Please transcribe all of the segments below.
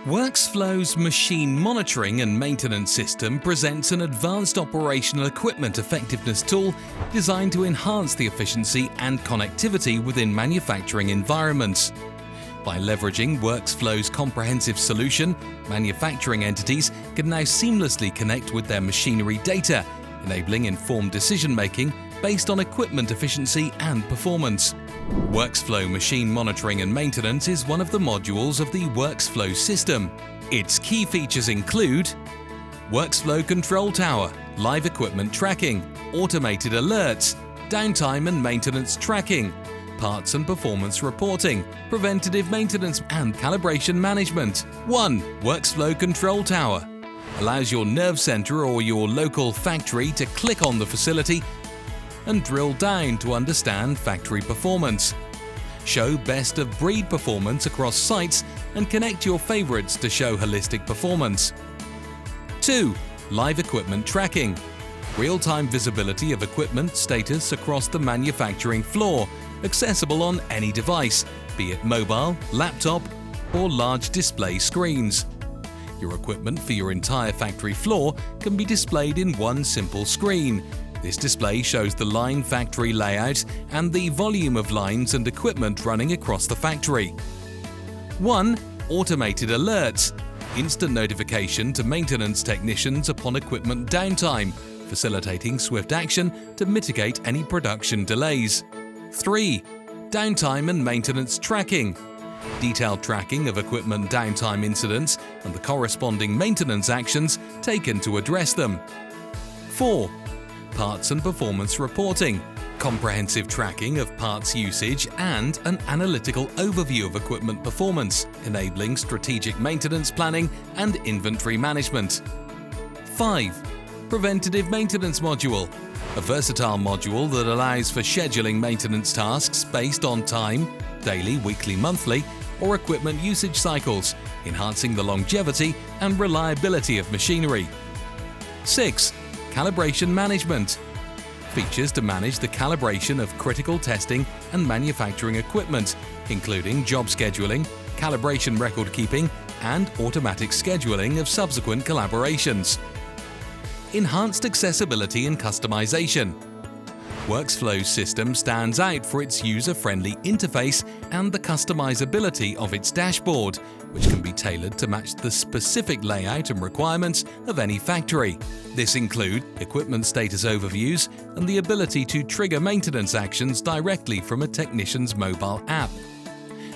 WrxFlo's machine monitoring and maintenance system presents an advanced operational equipment effectiveness tool designed to enhance the efficiency and connectivity within manufacturing environments. By leveraging WrxFlo's comprehensive solution, manufacturing entities can now seamlessly connect with their machinery data, enabling informed decision-making based on equipment efficiency and performance. WrxFlo Machine Monitoring and Maintenance is one of the modules of the WrxFlo system. Its key features include WrxFlo Control Tower, live equipment tracking, automated alerts, downtime and maintenance tracking, parts and performance reporting, preventative maintenance and calibration management. 1. WrxFlo Control Tower allows your nerve center or your local factory to click on the facility and drill down to understand factory performance. Show best-of-breed performance across sites and connect your favorites to show holistic performance. 2. Live equipment tracking. Real-time visibility of equipment status across the manufacturing floor, accessible on any device, be it mobile, laptop, or large display screens. Your equipment for your entire factory floor can be displayed in one simple screen. This display shows the line factory layout and the volume of lines and equipment running across the factory. 1. Automated alerts. Instant notification to maintenance technicians upon equipment downtime, facilitating swift action to mitigate any production delays. 3. Downtime and maintenance tracking. Detailed tracking of equipment downtime incidents and the corresponding maintenance actions taken to address them. 4. Parts and performance reporting. Comprehensive tracking of parts usage and an analytical overview of equipment performance, enabling strategic maintenance planning and inventory management. 5. Preventative maintenance module. A versatile module that allows for scheduling maintenance tasks based on time, daily, weekly, monthly, or equipment usage cycles, enhancing the longevity and reliability of machinery. 6. Calibration management. Features to manage the calibration of critical testing and manufacturing equipment, including job scheduling, calibration record keeping, and automatic scheduling of subsequent collaborations. Enhanced accessibility and customization. WrxFlo's system stands out for its user-friendly interface and the customizability of its dashboard, which can be tailored to match the specific layout and requirements of any factory. This includes equipment status overviews and the ability to trigger maintenance actions directly from a technician's mobile app.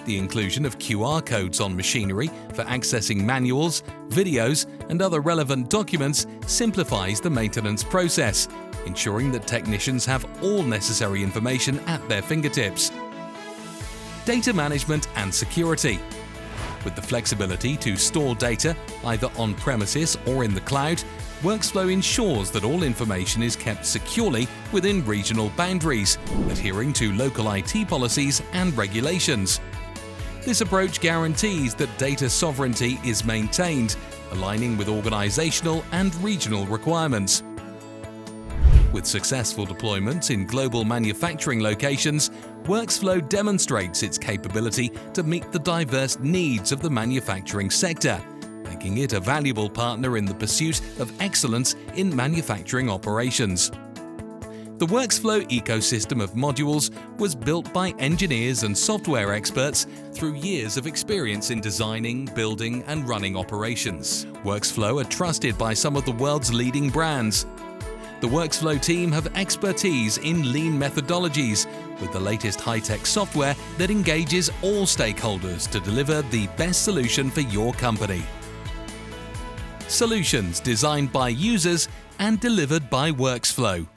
The inclusion of QR codes on machinery for accessing manuals, videos, and other relevant documents simplifies the maintenance process, ensuring that technicians have all necessary information at their fingertips. Data management and security. With the flexibility to store data either on-premises or in the cloud, WrxFlo ensures that all information is kept securely within regional boundaries, adhering to local IT policies and regulations. This approach guarantees that data sovereignty is maintained, aligning with organizational and regional requirements. With successful deployments in global manufacturing locations, WrxFlo demonstrates its capability to meet the diverse needs of the manufacturing sector, making it a valuable partner in the pursuit of excellence in manufacturing operations. The WrxFlo ecosystem of modules was built by engineers and software experts through years of experience in designing, building, and running operations. WrxFlo are trusted by some of the world's leading brands. The WrxFlo team have expertise in lean methodologies with the latest high-tech software that engages all stakeholders to deliver the best solution for your company. Solutions designed by users and delivered by WrxFlo.